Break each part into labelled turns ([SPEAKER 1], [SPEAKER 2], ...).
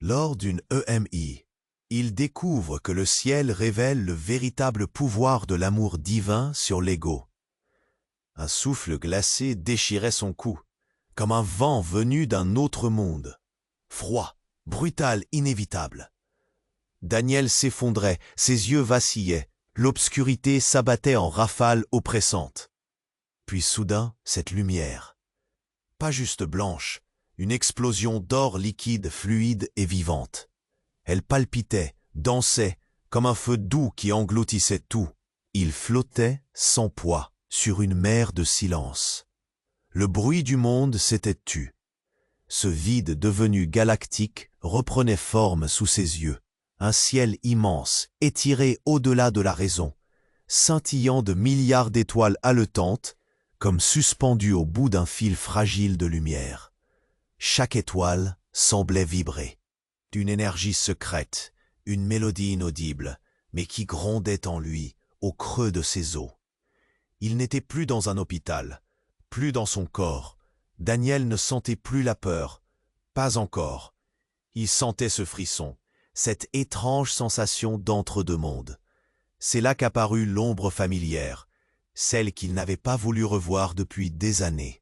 [SPEAKER 1] Lors d'une EMI, il découvre que le ciel révèle le véritable pouvoir de l'amour divin sur l'ego. Un souffle glacé déchirait son cou, comme un vent venu d'un autre monde. Froid, brutal, inévitable. Daniel s'effondrait, ses yeux vacillaient, l'obscurité s'abattait en rafales oppressantes. Puis soudain, cette lumière. Pas juste blanche, une explosion d'or liquide, fluide et vivante. Elle palpitait, dansait, comme un feu doux qui engloutissait tout. Il flottait, sans poids, sur une mer de silence. Le bruit du monde s'était tu. Ce vide devenu galactique reprenait forme sous ses yeux. Un ciel immense, étiré au-delà de la raison, scintillant de milliards d'étoiles haletantes, comme suspendues au bout d'un fil fragile de lumière. Chaque étoile semblait vibrer. D'une énergie secrète, une mélodie inaudible, mais qui grondait en lui, au creux de ses os. Il n'était plus dans un hôpital, plus dans son corps. Daniel ne sentait plus la peur, pas encore. Il sentait ce frisson, cette étrange sensation d'entre-deux mondes. C'est là qu'apparut l'ombre familière, celle qu'il n'avait pas voulu revoir depuis des années.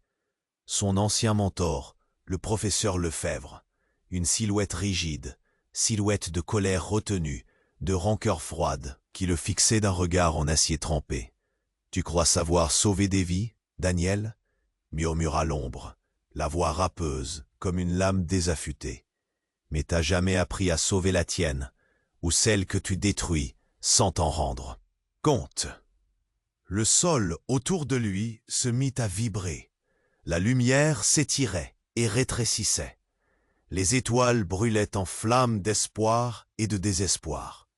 [SPEAKER 1] Son ancien mentor, le professeur Lefebvre, une silhouette rigide, silhouette de colère retenue, de rancœur froide, qui le fixait d'un regard en acier trempé. « Tu crois savoir sauver des vies, Daniel ?» murmura l'ombre, la voix râpeuse, comme une lame désaffûtée. « Mais t'as jamais appris à sauver la tienne, ou celle que tu détruis, sans t'en rendre compte. » Le sol autour de lui se mit à vibrer. La lumière s'étirait et rétrécissait. Les étoiles brûlaient en flammes d'espoir et de désespoir.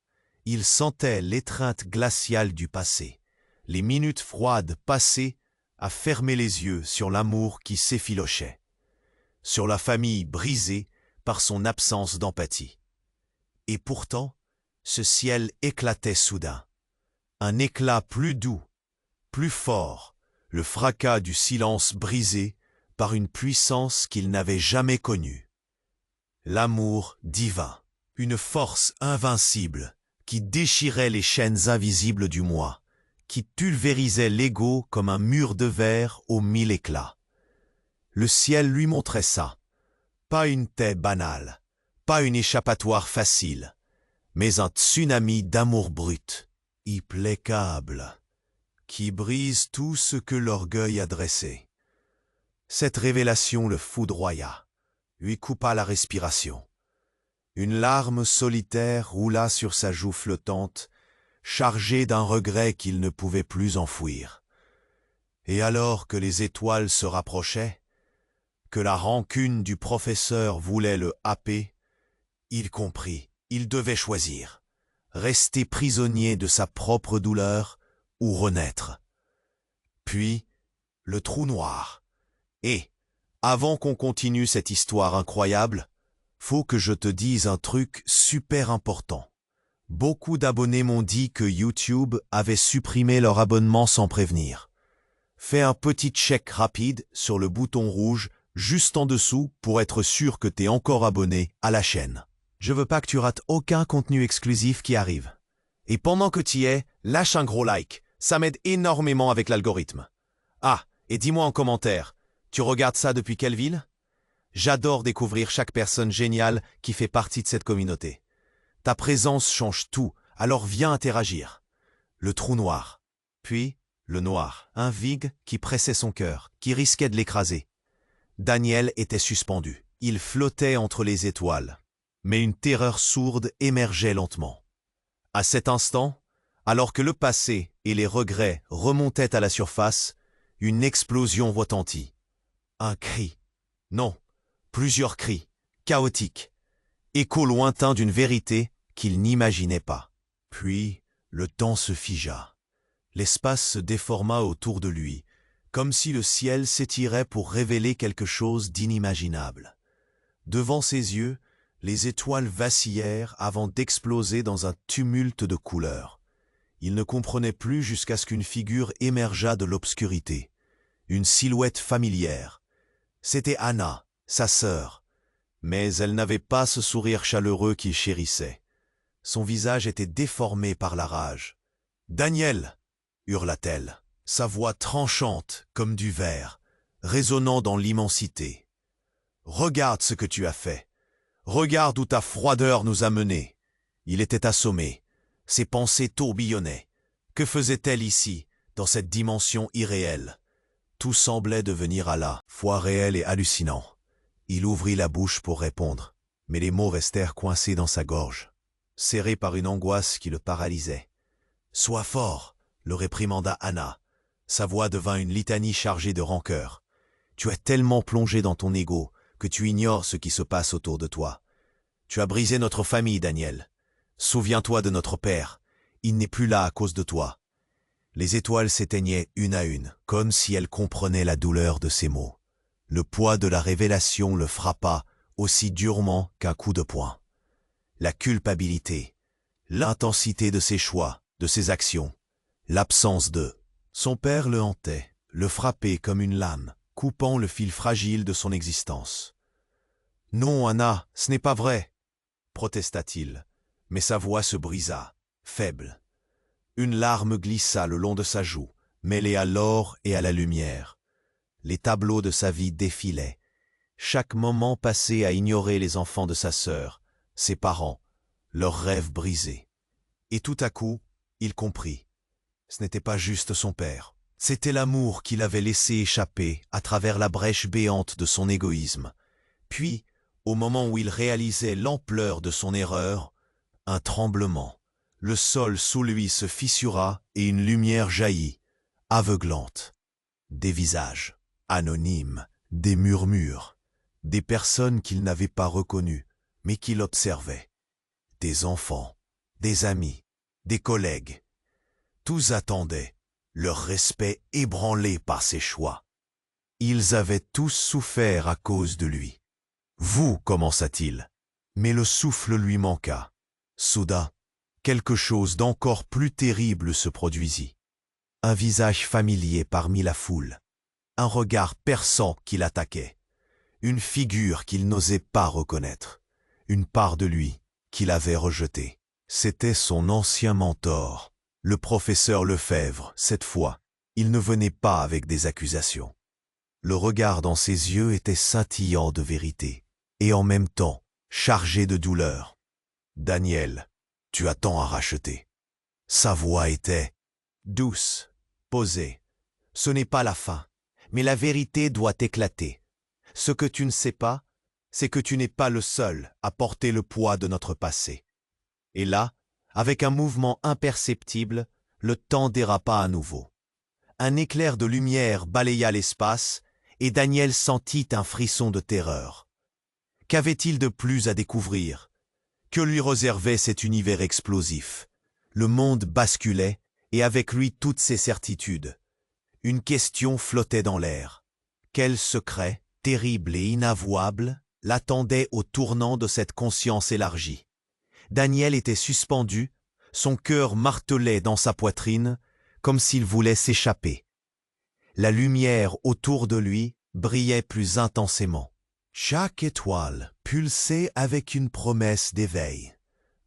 [SPEAKER 1] Il sentait l'étreinte glaciale du passé, les minutes froides passées à fermer les yeux sur l'amour qui s'effilochait, sur la famille brisée par son absence d'empathie. Et pourtant, ce ciel éclatait soudain. Un éclat plus doux, plus fort, le fracas du silence brisé par une puissance qu'il n'avait jamais connue. L'amour divin, une force invincible qui déchirait les chaînes invisibles du moi, qui pulvérisait l'ego comme un mur de verre aux mille éclats. Le ciel lui montrait ça, pas une taie banale, pas une échappatoire facile, mais un tsunami d'amour brut, implacable, qui brise tout ce que l'orgueil a dressé. Cette révélation le foudroya, lui coupa la respiration. Une larme solitaire roula sur sa joue flottante, chargée d'un regret qu'il ne pouvait plus enfouir. Et alors que les étoiles se rapprochaient, que la rancune du professeur voulait le happer, il comprit, il devait choisir, rester prisonnier de sa propre douleur ou renaître. Puis, le trou noir. Et, avant qu'on continue cette histoire incroyable, faut que je te dise un truc super important. Beaucoup d'abonnés m'ont dit que YouTube avait supprimé leur abonnement sans prévenir. Fais un petit check rapide sur le bouton rouge juste en dessous pour être sûr que t'es encore abonné à la chaîne. Je veux pas que tu rates aucun contenu exclusif qui arrive. Et pendant que t'y es, lâche un gros like, ça m'aide énormément avec l'algorithme. Ah, et dis-moi en commentaire, tu regardes ça depuis quelle ville? J'adore découvrir chaque personne géniale qui fait partie de cette communauté. Ta présence change tout, alors viens interagir. Le trou noir. Puis, le noir, un vide qui pressait son cœur, qui risquait de l'écraser. Daniel était suspendu. Il flottait entre les étoiles. Mais une terreur sourde émergeait lentement. À cet instant, alors que le passé et les regrets remontaient à la surface, une explosion retentit. Un cri. Non, plusieurs cris, chaotiques, écho lointain d'une vérité qu'il n'imaginait pas. Puis, le temps se figea. L'espace se déforma autour de lui, comme si le ciel s'étirait pour révéler quelque chose d'inimaginable. Devant ses yeux, les étoiles vacillèrent avant d'exploser dans un tumulte de couleurs. Il ne comprenait plus jusqu'à ce qu'une figure émergeât de l'obscurité. Une silhouette familière. C'était Anna, sa sœur. Mais elle n'avait pas ce sourire chaleureux qu'il chérissait. Son visage était déformé par la rage. « Daniel !» hurla-t-elle, sa voix tranchante comme du verre, résonnant dans l'immensité. « Regarde ce que tu as fait. Regarde où ta froideur nous a menés. » Il était assommé. Ses pensées tourbillonnaient. Que faisait-elle ici, dans cette dimension irréelle? Tout semblait devenir à la fois réel et hallucinant. Il ouvrit la bouche pour répondre, mais les mots restèrent coincés dans sa gorge, serrés par une angoisse qui le paralysait. « Sois fort !» le réprimanda Anna. Sa voix devint une litanie chargée de rancœur. « Tu es tellement plongé dans ton ego que tu ignores ce qui se passe autour de toi. Tu as brisé notre famille, Daniel. Souviens-toi de notre père. Il n'est plus là à cause de toi. » Les étoiles s'éteignaient une à une, comme si elles comprenaient la douleur de ces mots. Le poids de la révélation le frappa aussi durement qu'un coup de poing. La culpabilité, l'intensité de ses choix, de ses actions, l'absence de... Son père le hantait, le frappait comme une lame, coupant le fil fragile de son existence. « Non, Anna, ce n'est pas vrai !» protesta-t-il, mais sa voix se brisa, faible. Une larme glissa le long de sa joue, mêlée à l'or et à la lumière. Les tableaux de sa vie défilaient. Chaque moment passé à ignorer les enfants de sa sœur, ses parents, leurs rêves brisés. Et tout à coup, il comprit. Ce n'était pas juste son père. C'était l'amour qu'il avait laissé échapper à travers la brèche béante de son égoïsme. Puis, au moment où il réalisait l'ampleur de son erreur, un tremblement. Le sol sous lui se fissura et une lumière jaillit, aveuglante. Des visages, anonymes, des murmures, des personnes qu'il n'avait pas reconnues, mais qu'il observait. Des enfants, des amis, des collègues. Tous attendaient, leur respect ébranlé par ses choix. Ils avaient tous souffert à cause de lui. « Vous » commença-t-il, mais le souffle lui manqua. Soudain, quelque chose d'encore plus terrible se produisit. Un visage familier parmi la foule, un regard perçant qui l'attaquait, une figure qu'il n'osait pas reconnaître, une part de lui qu'il avait rejetée. C'était son ancien mentor, le professeur Lefebvre. Cette fois, il ne venait pas avec des accusations. Le regard dans ses yeux était scintillant de vérité, et en même temps chargé de douleur. « Daniel, tu as tant à racheter. » Sa voix était douce, posée. « Ce n'est pas la fin, mais la vérité doit éclater. Ce que tu ne sais pas, c'est que tu n'es pas le seul à porter le poids de notre passé. » Et là, avec un mouvement imperceptible, le temps dérapa à nouveau. Un éclair de lumière balaya l'espace et Daniel sentit un frisson de terreur. Qu'avait-il de plus à découvrir? Que lui réservait cet univers explosif? Le monde basculait, et avec lui toutes ses certitudes. Une question flottait dans l'air. Quel secret, terrible et inavouable, l'attendait au tournant de cette conscience élargie? Daniel était suspendu, son cœur martelait dans sa poitrine, comme s'il voulait s'échapper. La lumière autour de lui brillait plus intensément. Chaque étoile pulsait avec une promesse d'éveil.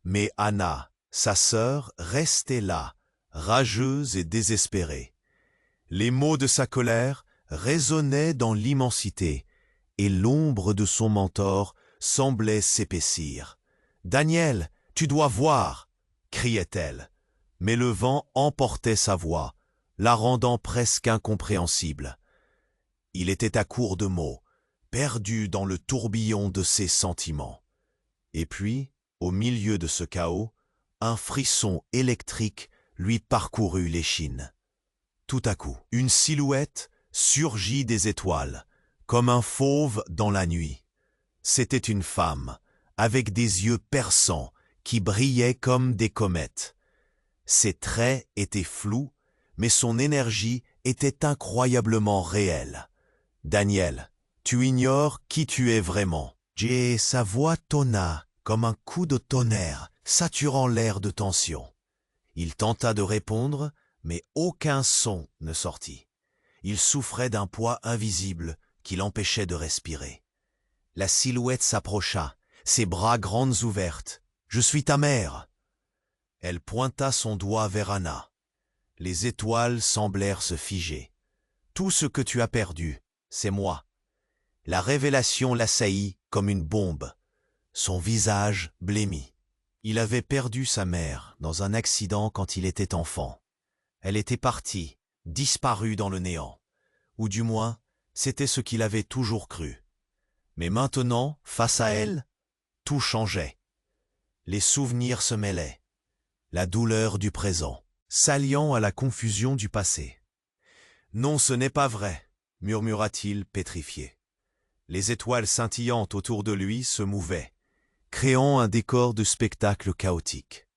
[SPEAKER 1] Mais Anna, sa sœur, restait là, rageuse et désespérée. Les mots de sa colère résonnaient dans l'immensité, et l'ombre de son mentor semblait s'épaissir. « Daniel, tu dois voir !» criait-elle. Mais le vent emportait sa voix, la rendant presque incompréhensible. Il était à court de mots, perdu dans le tourbillon de ses sentiments. Et puis, au milieu de ce chaos, un frisson électrique lui parcourut l'échine. Tout à coup, une silhouette surgit des étoiles, comme un fauve dans la nuit. C'était une femme, avec des yeux perçants, qui brillaient comme des comètes. Ses traits étaient flous, mais son énergie était incroyablement réelle. « Daniel, tu ignores qui tu es vraiment. » Sa voix tonna comme un coup de tonnerre, saturant l'air de tension. Il tenta de répondre, mais aucun son ne sortit. Il souffrait d'un poids invisible qui l'empêchait de respirer. La silhouette s'approcha, ses bras grandes ouvertes. « Je suis ta mère !» Elle pointa son doigt vers Anna. Les étoiles semblèrent se figer. « Tout ce que tu as perdu, c'est moi. » La révélation l'assaillit comme une bombe. Son visage blêmit. Il avait perdu sa mère dans un accident quand il était enfant. Elle était partie, disparue dans le néant. Ou du moins, c'était ce qu'il avait toujours cru. Mais maintenant, face à elle, tout changeait. Les souvenirs se mêlaient. La douleur du présent, s'alliant à la confusion du passé. « Non, ce n'est pas vrai », murmura-t-il pétrifié. Les étoiles scintillantes autour de lui se mouvaient, créant un décor de spectacle chaotique.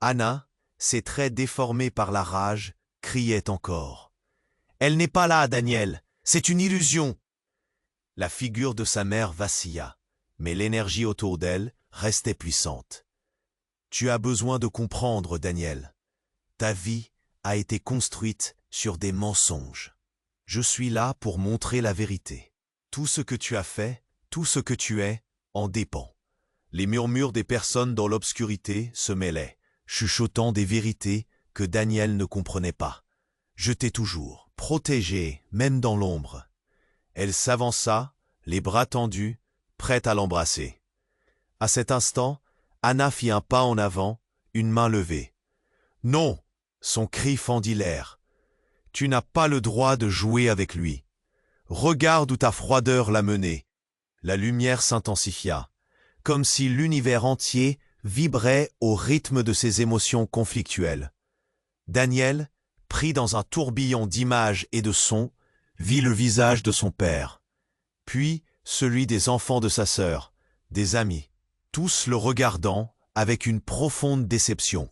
[SPEAKER 1] Anna, ses traits déformés par la rage, criait encore. « Elle n'est pas là, Daniel, c'est une illusion !» La figure de sa mère vacilla, mais l'énergie autour d'elle restait puissante. « Tu as besoin de comprendre, Daniel. Ta vie a été construite sur des mensonges. Je suis là pour montrer la vérité. Tout ce que tu as fait, tout ce que tu es, en dépend. » Les murmures des personnes dans l'obscurité se mêlaient, chuchotant des vérités que Daniel ne comprenait pas. Je t'ai toujours protégé, même dans l'ombre. Elle s'avança, les bras tendus, prête à l'embrasser. À cet instant, Anna fit un pas en avant, une main levée. « Non !» Son cri fendit l'air. « Tu n'as pas le droit de jouer avec lui. Regarde où ta froideur l'a mené. » La lumière s'intensifia, comme si l'univers entier vibrait au rythme de ses émotions conflictuelles. Daniel, pris dans un tourbillon d'images et de sons, vit le visage de son père, puis celui des enfants de sa sœur, des amis, tous le regardant avec une profonde déception.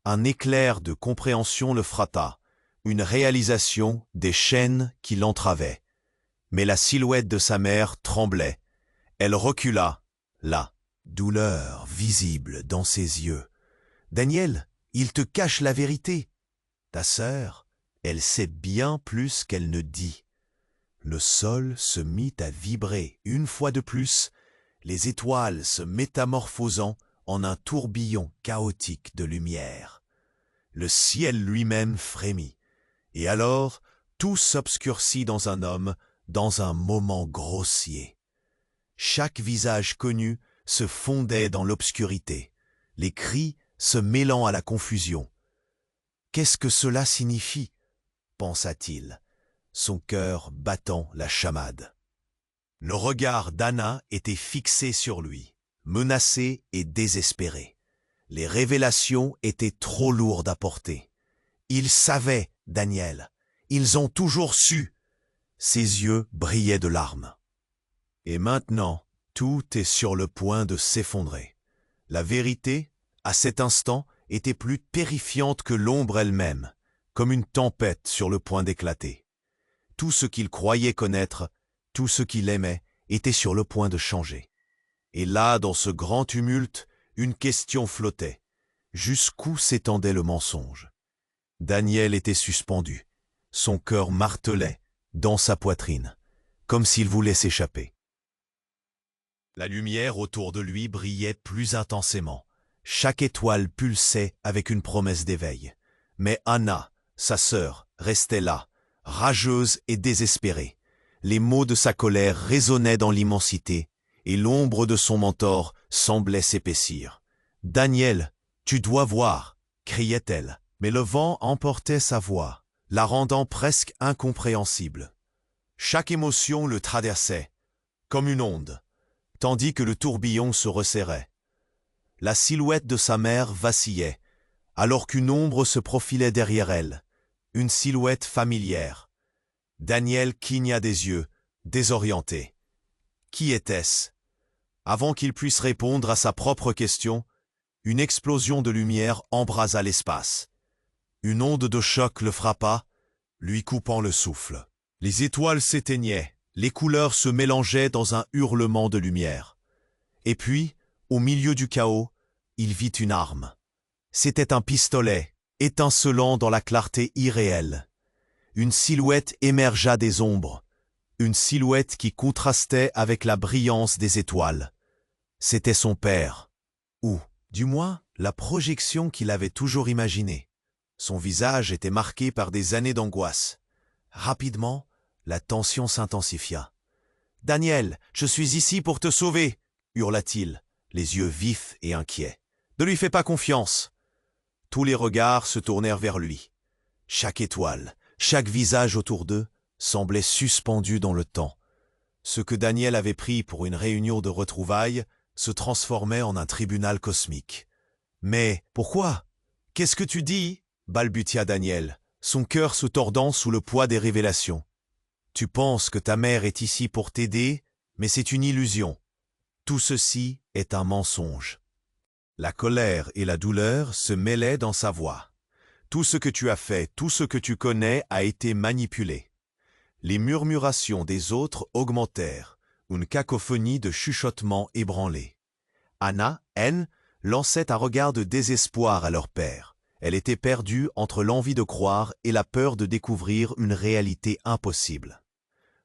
[SPEAKER 1] Un éclair de compréhension le fratta, une réalisation des chaînes qui l'entravaient. Mais la silhouette de sa mère tremblait. Elle recula, la douleur visible dans ses yeux. « Daniel, il te cache la vérité. Ta sœur, elle sait bien plus qu'elle ne dit. » Le sol se mit à vibrer une fois de plus, les étoiles se métamorphosant en un tourbillon chaotique de lumière. Le ciel lui-même frémit, et alors tout s'obscurcit dans un homme, dans un moment grossier. Chaque visage connu se fondait dans l'obscurité, les cris se mêlant à la confusion. « Qu'est-ce que cela signifie ?» pensa-t-il, son cœur battant la chamade. Le regard d'Anna était fixé sur lui, menacé et désespéré. Les révélations étaient trop lourdes à porter. Ils savaient, Daniel, ils ont toujours su. Ses yeux brillaient de larmes. Et maintenant, tout est sur le point de s'effondrer. La vérité, à cet instant, était plus terrifiante que l'ombre elle-même, comme une tempête sur le point d'éclater. Tout ce qu'il croyait connaître, tout ce qu'il aimait, était sur le point de changer. Et là, dans ce grand tumulte, une question flottait. Jusqu'où s'étendait le mensonge? Daniel était suspendu. Son cœur martelait dans sa poitrine, comme s'il voulait s'échapper. La lumière autour de lui brillait plus intensément. Chaque étoile pulsait avec une promesse d'éveil. Mais Anna, sa sœur, restait là, rageuse et désespérée. Les mots de sa colère résonnaient dans l'immensité, et l'ombre de son mentor semblait s'épaissir. « Daniel, tu dois voir !» criait-elle. Mais le vent emportait sa voix, la rendant presque incompréhensible. Chaque émotion le traversait, comme une onde, tandis que le tourbillon se resserrait. La silhouette de sa mère vacillait, alors qu'une ombre se profilait derrière elle, une silhouette familière. Daniel cligna des yeux, désorienté. Qui était-ce? Avant qu'il puisse répondre à sa propre question, une explosion de lumière embrasa l'espace. Une onde de choc le frappa, lui coupant le souffle. Les étoiles s'éteignaient, les couleurs se mélangeaient dans un hurlement de lumière. Et puis, au milieu du chaos, il vit une arme. C'était un pistolet, étincelant dans la clarté irréelle. Une silhouette émergea des ombres, une silhouette qui contrastait avec la brillance des étoiles. C'était son père, ou, du moins, la projection qu'il avait toujours imaginée. Son visage était marqué par des années d'angoisse. Rapidement, la tension s'intensifia. « Daniel, je suis ici pour te sauver !» hurla-t-il, les yeux vifs et inquiets. « Ne lui fais pas confiance !» Tous les regards se tournèrent vers lui. Chaque étoile, chaque visage autour d'eux semblait suspendu dans le temps. Ce que Daniel avait pris pour une réunion de retrouvailles se transformait en un tribunal cosmique. « Mais pourquoi? Qu'est-ce que tu dis ?» balbutia Daniel, son cœur se tordant sous le poids des révélations. « Tu penses que ta mère est ici pour t'aider, mais c'est une illusion. Tout ceci est un mensonge. » La colère et la douleur se mêlaient dans sa voix. « Tout ce que tu as fait, tout ce que tu connais a été manipulé. » Les murmurations des autres augmentèrent, une cacophonie de chuchotements ébranlés. Anna, elle, lançait un regard de désespoir à leur père. Elle était perdue entre l'envie de croire et la peur de découvrir une réalité impossible.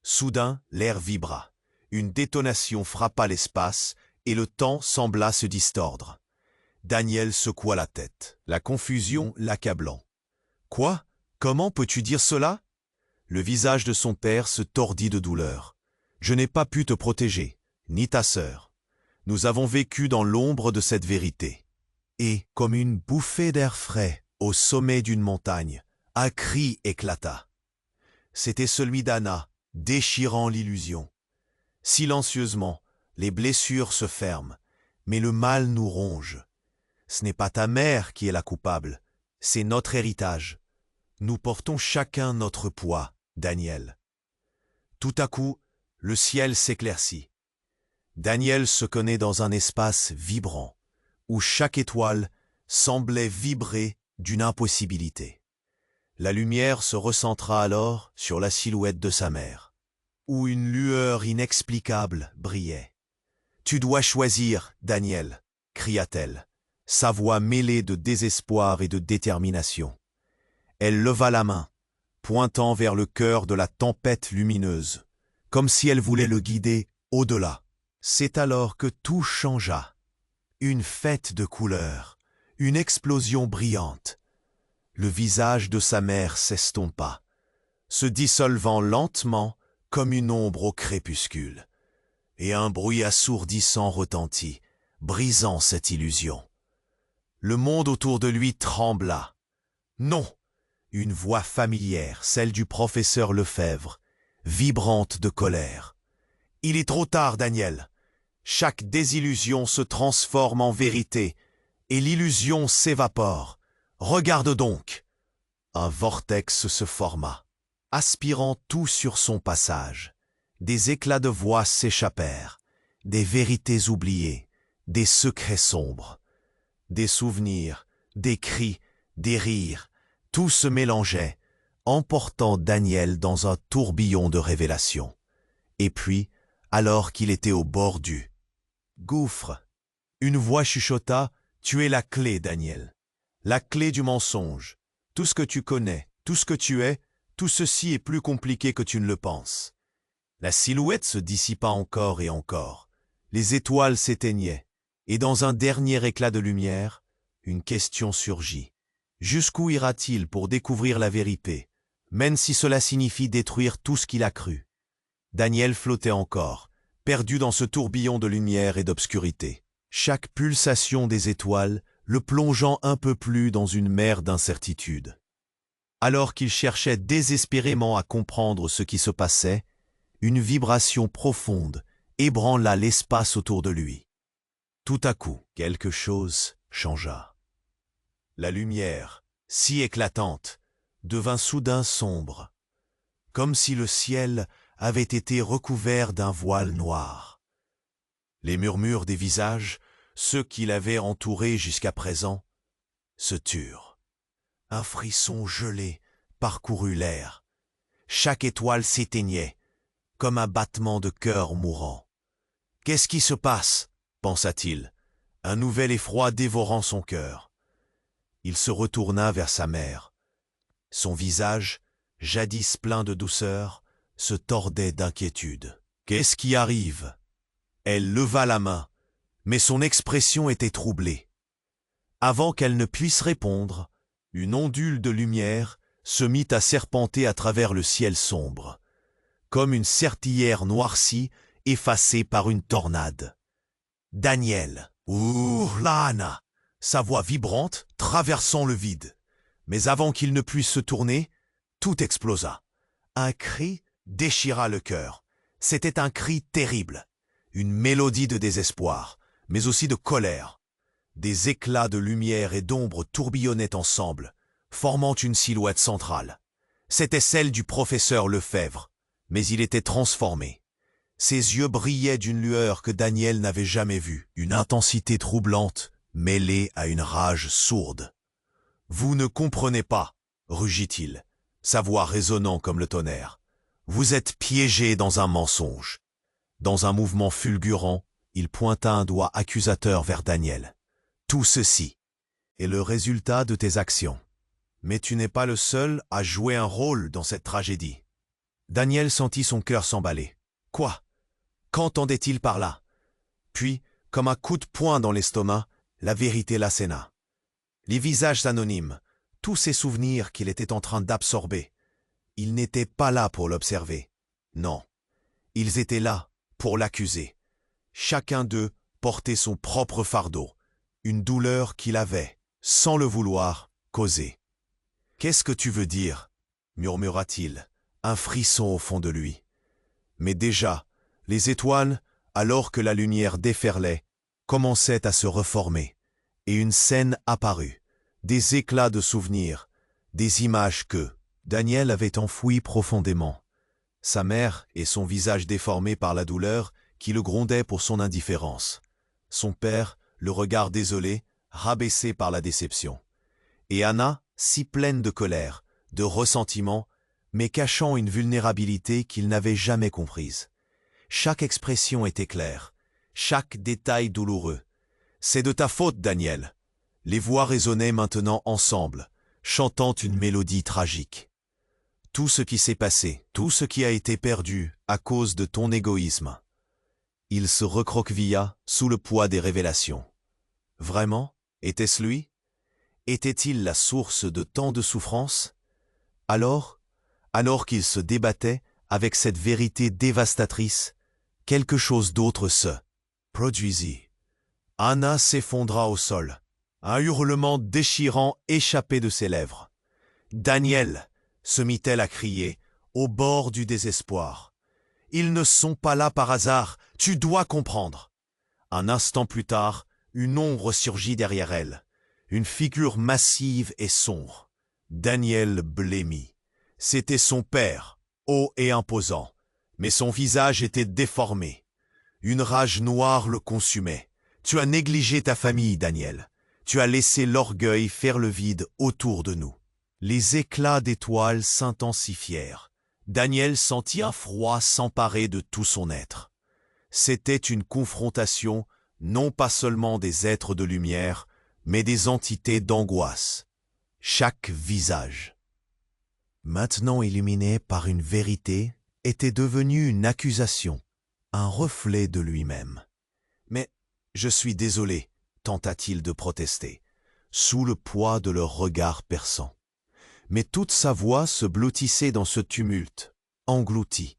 [SPEAKER 1] Soudain, l'air vibra. Une détonation frappa l'espace et le temps sembla se distordre. Daniel secoua la tête, la confusion l'accablant. « Quoi? Comment peux-tu dire cela ?» Le visage de son père se tordit de douleur. « Je n'ai pas pu te protéger, ni ta sœur. Nous avons vécu dans l'ombre de cette vérité. » Et, comme une bouffée d'air frais, au sommet d'une montagne, un cri éclata. C'était celui d'Anna, déchirant l'illusion. Silencieusement, les blessures se ferment, mais le mal nous ronge. Ce n'est pas ta mère qui est la coupable, c'est notre héritage. Nous portons chacun notre poids, Daniel. Tout à coup, le ciel s'éclaircit. Daniel se connaît dans un espace vibrant, où chaque étoile semblait vibrer d'une impossibilité. La lumière se recentra alors sur la silhouette de sa mère, où une lueur inexplicable brillait. « Tu dois choisir, Daniel !» cria-t-elle, sa voix mêlée de désespoir et de détermination. Elle leva la main, pointant vers le cœur de la tempête lumineuse, comme si elle voulait le guider au-delà. C'est alors que tout changea. Une fête de couleurs, une explosion brillante. Le visage de sa mère s'estompa, se dissolvant lentement comme une ombre au crépuscule. Et un bruit assourdissant retentit, brisant cette illusion. Le monde autour de lui trembla. Non! Une voix familière, celle du professeur Lefebvre, vibrante de colère. « Il est trop tard, Daniel. Chaque désillusion se transforme en vérité, et l'illusion s'évapore. Regarde donc !» Un vortex se forma, aspirant tout sur son passage. Des éclats de voix s'échappèrent, des vérités oubliées, des secrets sombres. Des souvenirs, des cris, des rires, tout se mélangeait, emportant Daniel dans un tourbillon de révélations. Et puis, alors qu'il était au bord du gouffre, une voix chuchota « Tu es la clé, Daniel. La clé du mensonge. Tout ce que tu connais, tout ce que tu es, tout ceci est plus compliqué que tu ne le penses. » La silhouette se dissipa encore et encore. Les étoiles s'éteignaient, et dans un dernier éclat de lumière, une question surgit. Jusqu'où ira-t-il pour découvrir la vérité, même si cela signifie détruire tout ce qu'il a cru? Daniel flottait encore, perdu dans ce tourbillon de lumière et d'obscurité. Chaque pulsation des étoiles le plongeant un peu plus dans une mer d'incertitude. Alors qu'il cherchait désespérément à comprendre ce qui se passait, une vibration profonde ébranla l'espace autour de lui. Tout à coup, quelque chose changea. La lumière, si éclatante, devint soudain sombre, comme si le ciel avait été recouvert d'un voile noir. Les murmures des visages, ceux qui l'avaient entouré jusqu'à présent, se turent. Un frisson gelé parcourut l'air. Chaque étoile s'éteignait, comme un battement de cœur mourant. « Qu'est-ce qui se passe ?» pensa-t-il, un nouvel effroi dévorant son cœur. Il se retourna vers sa mère. Son visage, jadis plein de douceur, se tordait d'inquiétude. « Qu'est-ce qui arrive ?» Elle leva la main, mais son expression était troublée. Avant qu'elle ne puisse répondre, une ondule de lumière se mit à serpenter à travers le ciel sombre, comme une serpillière noircie effacée par une tornade. Daniel, hurla Anna, sa voix vibrante traversant le vide. Mais avant qu'il ne puisse se tourner, tout explosa. Un cri déchira le cœur. C'était un cri terrible, une mélodie de désespoir, mais aussi de colère. Des éclats de lumière et d'ombre tourbillonnaient ensemble, formant une silhouette centrale. C'était celle du professeur Lefebvre, mais il était transformé. Ses yeux brillaient d'une lueur que Daniel n'avait jamais vue, une intensité troublante mêlée à une rage sourde. « Vous ne comprenez pas, » rugit-il, sa voix résonnant comme le tonnerre. « Vous êtes piégé dans un mensonge. » Dans un mouvement fulgurant, il pointa un doigt accusateur vers Daniel. « Tout ceci est le résultat de tes actions. Mais tu n'es pas le seul à jouer un rôle dans cette tragédie. » Daniel sentit son cœur s'emballer. Quoi? Qu'entendait-il par là? Puis, comme un coup de poing dans l'estomac, la vérité l'asséna. Les visages anonymes, tous ces souvenirs qu'il était en train d'absorber, ils n'étaient pas là pour l'observer. Non, ils étaient là pour l'accuser. Chacun d'eux portait son propre fardeau, une douleur qu'il avait, sans le vouloir, causée. « Qu'est-ce que tu veux dire ?» murmura-t-il, un frisson au fond de lui. Mais déjà, les étoiles, alors que la lumière déferlait, commençaient à se reformer, et une scène apparut, des éclats de souvenirs, des images que Daniel avait enfouies profondément. Sa mère et son visage déformé par la douleur qui le grondait pour son indifférence. Son père, le regard désolé, rabaissé par la déception. Et Anna, si pleine de colère, de ressentiment, mais cachant une vulnérabilité qu'il n'avait jamais comprise. Chaque expression était claire, chaque détail douloureux. « C'est de ta faute, Daniel !» Les voix résonnaient maintenant ensemble, chantant une mélodie tragique. Tout ce qui s'est passé, tout ce qui a été perdu à cause de ton égoïsme. Il se recroquevilla sous le poids des révélations. Vraiment? Était-ce lui? Était-il la source de tant de souffrance? Alors qu'il se débattait avec cette vérité dévastatrice, quelque chose d'autre se produisit. Anna s'effondra au sol. Un hurlement déchirant échappait de ses lèvres. « Daniel !» se mit-elle à crier, au bord du désespoir. « Ils ne sont pas là par hasard, tu dois comprendre !» Un instant plus tard, une ombre surgit derrière elle, une figure massive et sombre. Daniel blêmit. C'était son père, haut et imposant, mais son visage était déformé. Une rage noire le consumait. « Tu as négligé ta famille, Daniel. Tu as laissé l'orgueil faire le vide autour de nous. » Les éclats d'étoiles s'intensifièrent. Daniel sentit un froid s'emparer de tout son être. C'était une confrontation non pas seulement des êtres de lumière, mais des entités d'angoisse. Chaque visage, maintenant illuminé par une vérité, était devenu une accusation, un reflet de lui-même. « Mais je suis désolé », tenta-t-il de protester, sous le poids de leur regard perçant. Mais toute sa voix se blottissait dans ce tumulte, englouti.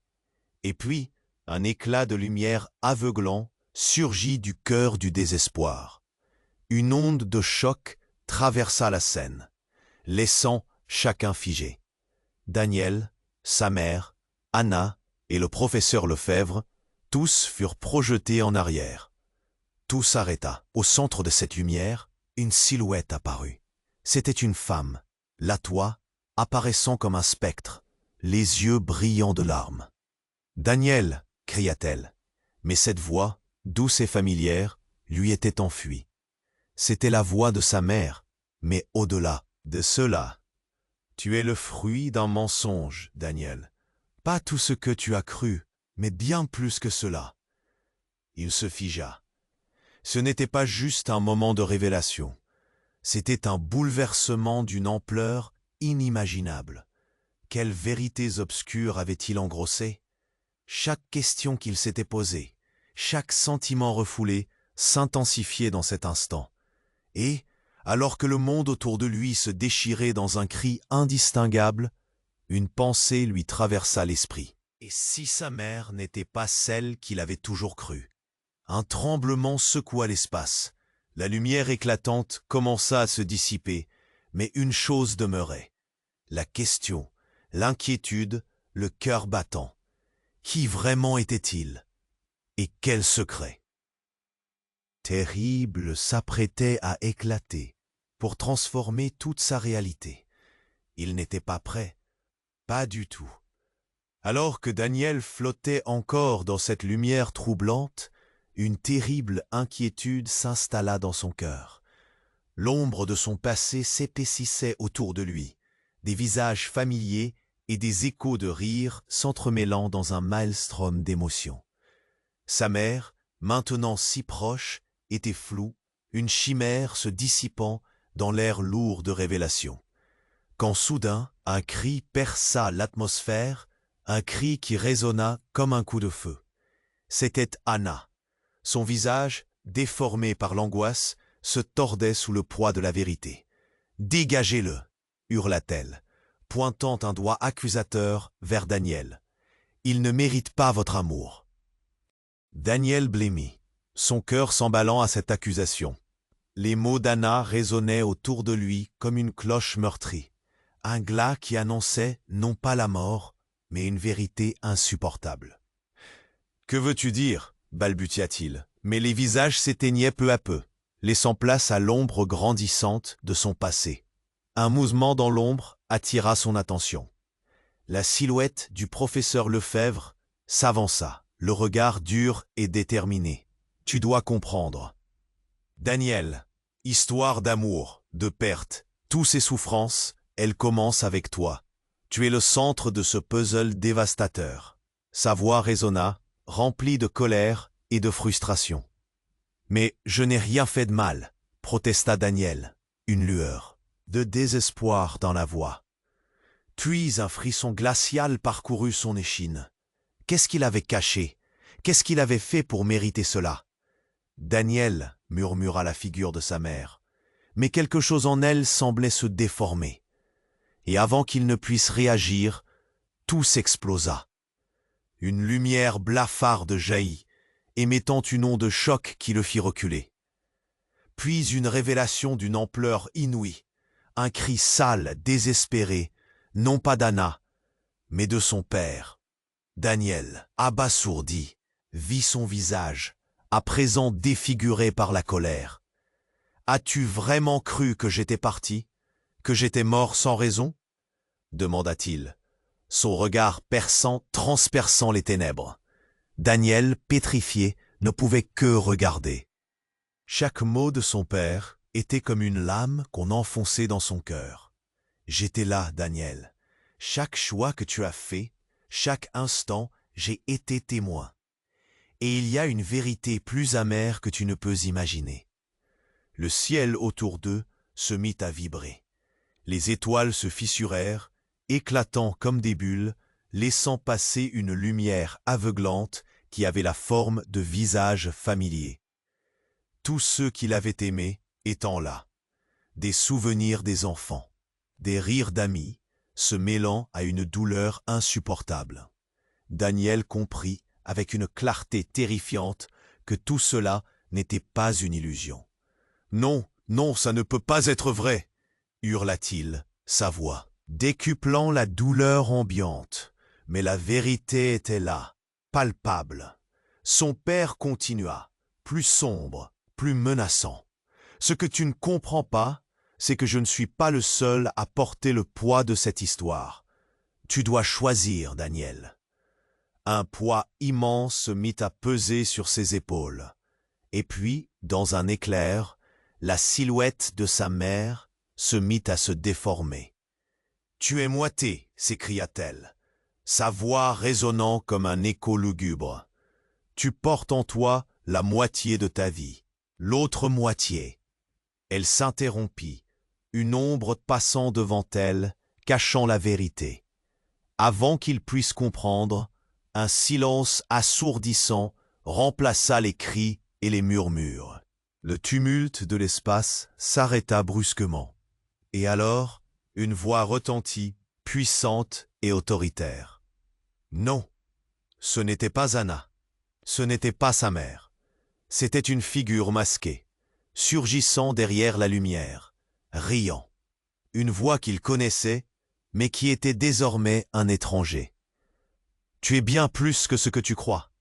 [SPEAKER 1] Et puis, un éclat de lumière aveuglant surgit du cœur du désespoir. Une onde de choc traversa la scène, laissant chacun figé. Daniel, sa mère, Anna et le professeur Lefebvre, tous furent projetés en arrière. Tout s'arrêta. Au centre de cette lumière, une silhouette apparut. C'était une femme, la toit, apparaissant comme un spectre, les yeux brillants de larmes. « Daniel !» cria-t-elle, mais cette voix, douce et familière, lui était enfuie. C'était la voix de sa mère, mais au-delà de cela. « Tu es le fruit d'un mensonge, Daniel. Pas tout ce que tu as cru, mais bien plus que cela. » Il se figea. Ce n'était pas juste un moment de révélation. C'était un bouleversement d'une ampleur inimaginable. Quelles vérités obscures avait-il engrossées? Chaque question qu'il s'était posée, chaque sentiment refoulé, s'intensifiait dans cet instant. Et, alors que le monde autour de lui se déchirait dans un cri indistinguable, une pensée lui traversa l'esprit. Et si sa mère n'était pas celle qu'il avait toujours crue? Un tremblement secoua l'espace. La lumière éclatante commença à se dissiper, mais une chose demeurait. La question, l'inquiétude, le cœur battant. Qui vraiment était-il? Et quel secret? Terrible s'apprêtait à éclater pour transformer toute sa réalité. Il n'était pas prêt, pas du tout. Alors que Daniel flottait encore dans cette lumière troublante, une terrible inquiétude s'installa dans son cœur. L'ombre de son passé s'épaississait autour de lui, des visages familiers et des échos de rire s'entremêlant dans un maelstrom d'émotions. Sa mère, maintenant si proche, était floue, une chimère se dissipant dans l'air lourd de révélation. Quand soudain, un cri perça l'atmosphère, un cri qui résonna comme un coup de feu. C'était Anna. Son visage, déformé par l'angoisse, se tordait sous le poids de la vérité. « Dégagez-le » hurla-t-elle, pointant un doigt accusateur vers Daniel. « Il ne mérite pas votre amour. » Daniel blêmit, son cœur s'emballant à cette accusation. Les mots d'Anna résonnaient autour de lui comme une cloche meurtrie, un glas qui annonçait non pas la mort, mais une vérité insupportable. « Que veux-tu dire ?» balbutia-t-il, mais les visages s'éteignaient peu à peu, laissant place à l'ombre grandissante de son passé. Un mouvement dans l'ombre attira son attention. La silhouette du professeur Lefebvre s'avança, le regard dur et déterminé. « Tu dois comprendre. Daniel, histoire d'amour, de perte, tous ces souffrances, elles commencent avec toi. Tu es le centre de ce puzzle dévastateur. » Sa voix résonna, remplie de colère et de frustration. « Mais je n'ai rien fait de mal, » protesta Daniel, une lueur de désespoir dans la voix. Puis un frisson glacial parcourut son échine. Qu'est-ce qu'il avait caché? Qu'est-ce qu'il avait fait pour mériter cela? « Daniel, » murmura la figure de sa mère, mais quelque chose en elle semblait se déformer. Et avant qu'il ne puisse réagir, tout s'explosa. Une lumière blafarde jaillit, émettant une onde de choc qui le fit reculer. Puis une révélation d'une ampleur inouïe, un cri sale, désespéré, non pas d'Anna, mais de son père. Daniel, abasourdi, vit son visage, à présent défiguré par la colère. « As-tu vraiment cru que j'étais parti, que j'étais mort sans raison ?» demanda-t-il, son regard perçant transperçant les ténèbres. Daniel, pétrifié, ne pouvait que regarder. Chaque mot de son père était comme une lame qu'on enfonçait dans son cœur. « J'étais là, Daniel. Chaque choix que tu as fait, chaque instant, j'ai été témoin. Et il y a une vérité plus amère que tu ne peux imaginer. » Le ciel autour d'eux se mit à vibrer. Les étoiles se fissurèrent, éclatant comme des bulles, laissant passer une lumière aveuglante qui avait la forme de visages familiers. Tous ceux qui l'avaient aimé étant là, des souvenirs des enfants, des rires d'amis, se mêlant à une douleur insupportable. Daniel comprit avec une clarté terrifiante que tout cela n'était pas une illusion. « Non, non, ça ne peut pas être vrai !» hurla-t-il, sa voix décuplant la douleur ambiante. Mais la vérité était là, palpable. Son père continua, plus sombre, plus menaçant. « Ce que tu ne comprends pas, c'est que je ne suis pas le seul à porter le poids de cette histoire. Tu dois choisir, Daniel. » Un poids immense se mit à peser sur ses épaules. Et puis, dans un éclair, la silhouette de sa mère se mit à se déformer. « Tu es moité !» s'écria-t-elle, sa voix résonnant comme un écho lugubre. « Tu portes en toi la moitié de ta vie, l'autre moitié. » Elle s'interrompit, une ombre passant devant elle, cachant la vérité. Avant qu'il puisse comprendre, un silence assourdissant remplaça les cris et les murmures. Le tumulte de l'espace s'arrêta brusquement. Et alors, une voix retentit, puissante et autoritaire. Non, ce n'était pas Anna. Ce n'était pas sa mère. C'était une figure masquée, surgissant derrière la lumière, riant. Une voix qu'il connaissait, mais qui était désormais un étranger. « Tu es bien plus que ce que tu crois. »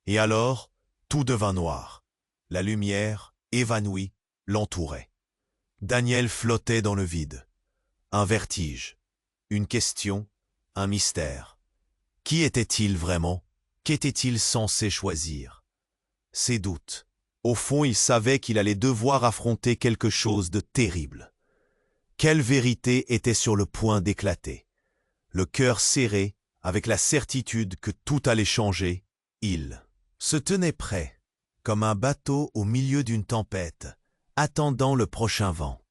[SPEAKER 1] Et alors, tout devint noir. La lumière, évanouie, l'entourait. Daniel flottait dans le vide. Un vertige, une question, un mystère. Qui était-il vraiment? Qu'était-il censé choisir? Ses doutes. Au fond, il savait qu'il allait devoir affronter quelque chose de terrible. Quelle vérité était sur le point d'éclater? Le cœur serré, avec la certitude que tout allait changer, il se tenait prêt, comme un bateau au milieu d'une tempête, attendant le prochain vent.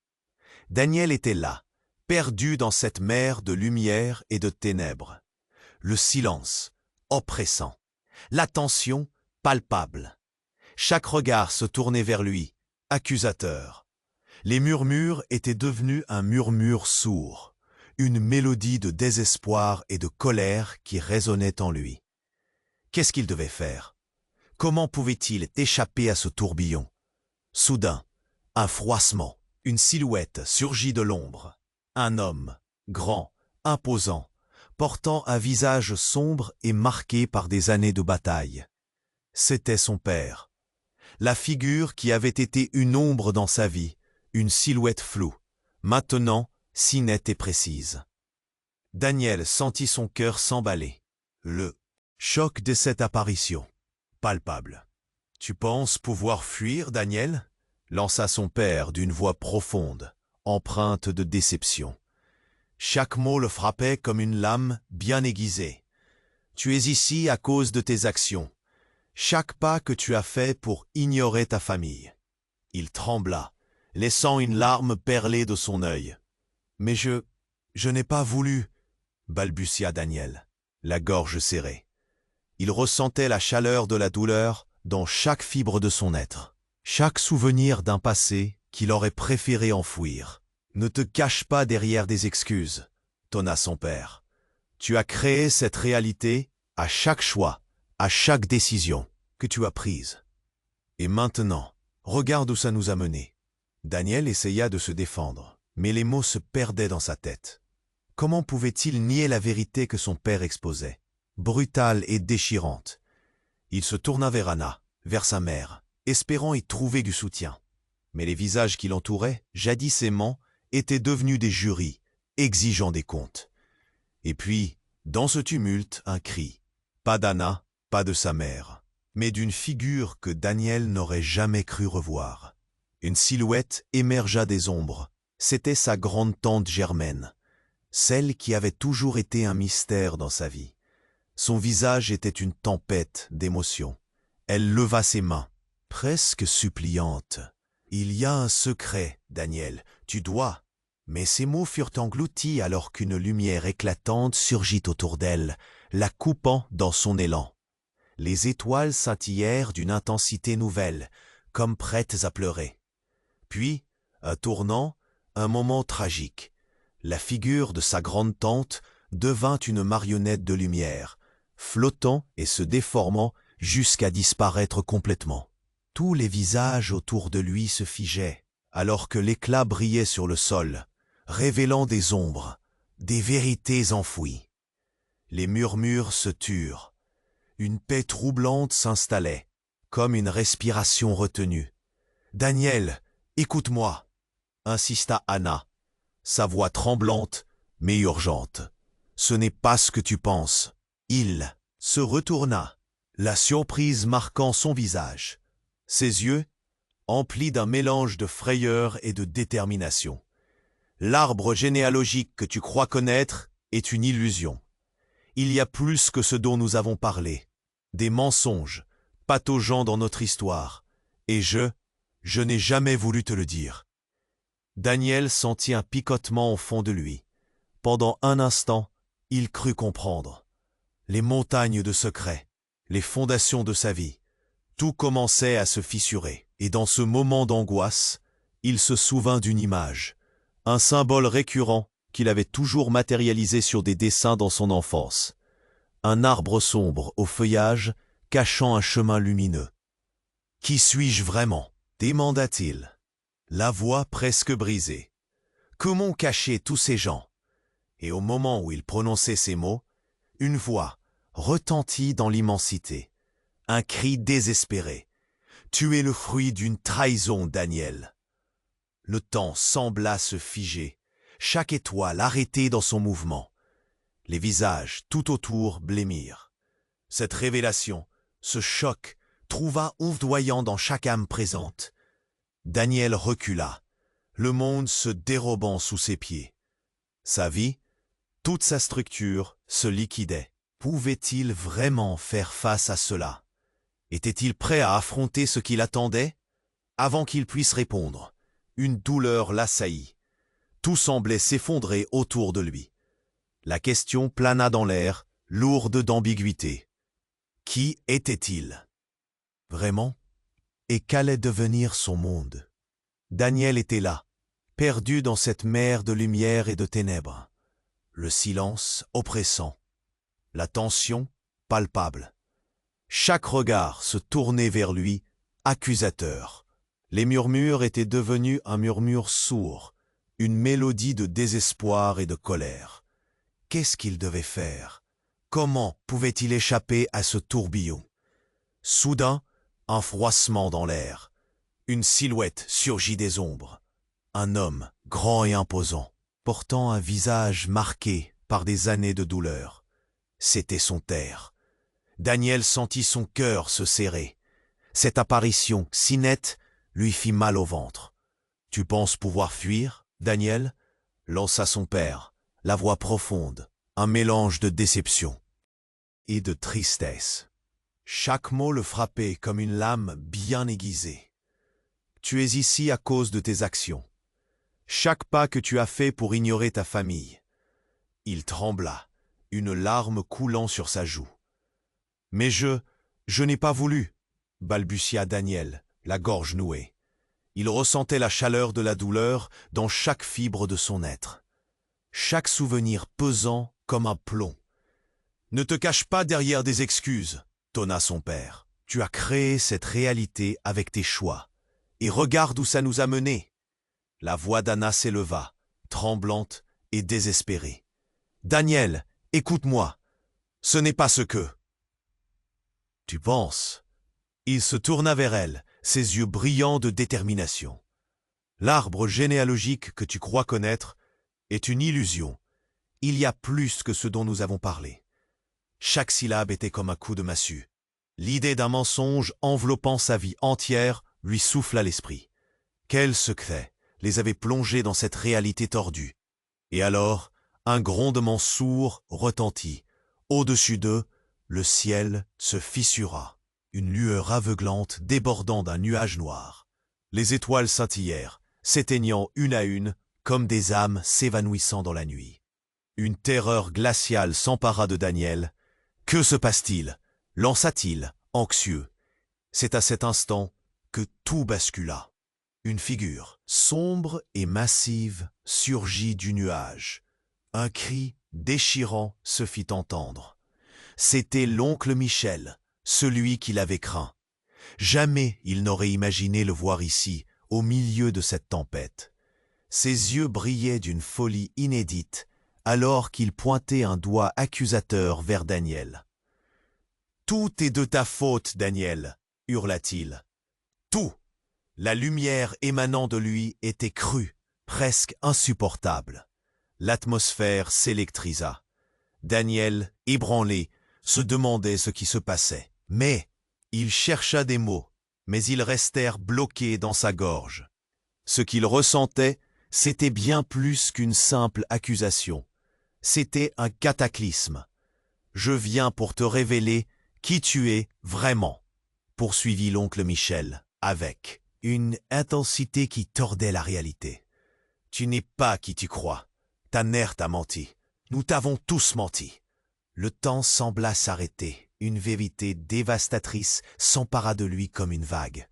[SPEAKER 1] Daniel était là, perdu dans cette mer de lumière et de ténèbres. Le silence, oppressant. La tension, palpable. Chaque regard se tournait vers lui, accusateur. Les murmures étaient devenus un murmure sourd, une mélodie de désespoir et de colère qui résonnait en lui. Qu'est-ce qu'il devait faire? Comment pouvait-il échapper à ce tourbillon? Soudain, un froissement, une silhouette surgit de l'ombre. Un homme, grand, imposant, portant un visage sombre et marqué par des années de bataille. C'était son père. La figure qui avait été une ombre dans sa vie, une silhouette floue, maintenant si nette et précise. Daniel sentit son cœur s'emballer. Le choc de cette apparition, palpable. « Tu penses pouvoir fuir, Daniel ?» lança son père d'une voix profonde, empreinte de déception. Chaque mot le frappait comme une lame bien aiguisée. « Tu es ici à cause de tes actions. Chaque pas que tu as fait pour ignorer ta famille. » Il trembla, laissant une larme perler de son œil. « Mais je n'ai pas voulu, » balbutia Daniel, la gorge serrée. Il ressentait la chaleur de la douleur dans chaque fibre de son être, chaque souvenir d'un passé qu'il aurait préféré enfouir. « Ne te cache pas derrière des excuses, » tonna son père. « Tu as créé cette réalité à chaque choix, à chaque décision que tu as prise. Et maintenant, regarde où ça nous a menés. » Daniel essaya de se défendre, mais les mots se perdaient dans sa tête. Comment pouvait-il nier la vérité que son père exposait, brutale et déchirante? Il se tourna vers Anna, vers sa mère, espérant y trouver du soutien. Mais les visages qui l'entouraient, jadis aimants, étaient devenus des jurys, exigeant des comptes. Et puis, dans ce tumulte, un cri. Pas d'Anna, pas de sa mère, mais d'une figure que Daniel n'aurait jamais cru revoir. Une silhouette émergea des ombres. C'était sa grande-tante Germaine, celle qui avait toujours été un mystère dans sa vie. Son visage était une tempête d'émotions. Elle leva ses mains, presque suppliante. « Il y a un secret, Daniel, tu dois. » Mais ses mots furent engloutis alors qu'une lumière éclatante surgit autour d'elle, la coupant dans son élan. Les étoiles scintillèrent d'une intensité nouvelle, comme prêtes à pleurer. Puis, un tournant, un moment tragique. La figure de sa grande-tante devint une marionnette de lumière, flottant et se déformant jusqu'à disparaître complètement. Tous les visages autour de lui se figeaient, alors que l'éclat brillait sur le sol, révélant des ombres, des vérités enfouies. Les murmures se turent. Une paix troublante s'installait, comme une respiration retenue. « Daniel, écoute-moi » insista Anna, sa voix tremblante mais urgente. « Ce n'est pas ce que tu penses. » Il se retourna, la surprise marquant son visage. Ses yeux, emplis d'un mélange de frayeur et de détermination. « L'arbre généalogique que tu crois connaître est une illusion. Il y a plus que ce dont nous avons parlé. Des mensonges, pataugeant dans notre histoire. Et je n'ai jamais voulu te le dire. » Daniel sentit un picotement au fond de lui. Pendant un instant, Il crut comprendre. Les montagnes de secrets, les fondations de sa vie, tout commençait à se fissurer. Et dans ce moment d'angoisse, il se souvint d'une image, un symbole récurrent qu'il avait toujours matérialisé sur des dessins dans son enfance. Un arbre sombre au feuillage cachant un chemin lumineux. « Qui suis-je vraiment ?» demanda-t-il, la voix presque brisée. « Comment cacher tous ces gens ?» Et au moment où il prononçait ces mots, une voix retentit dans l'immensité, un cri désespéré. « Tu es le fruit d'une trahison, Daniel !» Le temps sembla se figer, chaque étoile arrêtée dans son mouvement. Les visages tout autour blêmirent. Cette révélation, ce choc, trouva ondoyant dans chaque âme présente. Daniel recula, le monde se dérobant sous ses pieds. Sa vie, toute sa structure, se liquidait. Pouvait-il vraiment faire face à cela? Était-il prêt à affronter ce qui l'attendait? Avant qu'il puisse répondre, une douleur l'assaillit. Tout semblait s'effondrer autour de lui. La question plana dans l'air, lourde d'ambiguïté. Qui était-il? Vraiment? Et qu'allait devenir son monde? Daniel était là, perdu dans cette mer de lumière et de ténèbres. Le silence oppressant, la tension palpable. Chaque regard se tournait vers lui, accusateur. Les murmures étaient devenus un murmure sourd, une mélodie de désespoir et de colère. Qu'est-ce qu'il devait faire? Comment pouvait-il échapper à ce tourbillon? Soudain, un froissement dans l'air. Une silhouette surgit des ombres. Un homme, grand et imposant, portant un visage marqué par des années de douleur. C'était son terre. Daniel sentit son cœur se serrer. Cette apparition, si nette, lui fit mal au ventre. « Tu penses pouvoir fuir, Daniel ?» lança son père, la voix profonde, un mélange de déception et de tristesse. Chaque mot le frappait comme une lame bien aiguisée. « Tu es ici à cause de tes actions. Chaque pas que tu as fait pour ignorer ta famille. » Il trembla, une larme coulant sur sa joue. « Mais je n'ai pas voulu, » balbutia Daniel, la gorge nouée. Il ressentait la chaleur de la douleur dans chaque fibre de son être. Chaque souvenir pesant comme un plomb. « Ne te cache pas derrière des excuses, » tonna son père. « Tu as créé cette réalité avec tes choix. Et regarde où ça nous a menés. » La voix d'Anna s'éleva, tremblante et désespérée. « Daniel, écoute-moi. Ce n'est pas ce que... » « Tu penses ?» Il se tourna vers elle, ses yeux brillants de détermination. « L'arbre généalogique que tu crois connaître est une illusion. Il y a plus que ce dont nous avons parlé. » Chaque syllabe était comme un coup de massue. L'idée d'un mensonge enveloppant sa vie entière lui souffla l'esprit. Quel secret les avait plongés dans cette réalité tordue? Et alors, un grondement sourd retentit. Au-dessus d'eux, le ciel se fissura, une lueur aveuglante débordant d'un nuage noir. Les étoiles scintillèrent, s'éteignant une à une, comme des âmes s'évanouissant dans la nuit. Une terreur glaciale s'empara de Daniel. Que se passe-t-il? Lança-t-il, anxieux. C'est à cet instant que tout bascula. Une figure, sombre et massive, surgit du nuage. Un cri déchirant se fit entendre. C'était l'oncle Michel, celui qu'il avait craint. Jamais il n'aurait imaginé le voir ici, au milieu de cette tempête. Ses yeux brillaient d'une folie inédite, alors qu'il pointait un doigt accusateur vers Daniel. « Tout est de ta faute, Daniel !» hurla-t-il. « Tout !» La lumière émanant de lui était crue, presque insupportable. L'atmosphère s'électrisa. Daniel, ébranlé, se demandait ce qui se passait. Mais il chercha des mots, mais ils restèrent bloqués dans sa gorge. Ce qu'il ressentait, c'était bien plus qu'une simple accusation. C'était un cataclysme. « Je viens pour te révéler qui tu es vraiment », poursuivit l'oncle Michel, avec une intensité qui tordait la réalité. « Tu n'es pas qui tu crois. Ta mère t'a menti. Nous t'avons tous menti. Le temps sembla s'arrêter. Une vérité dévastatrice s'empara de lui comme une vague.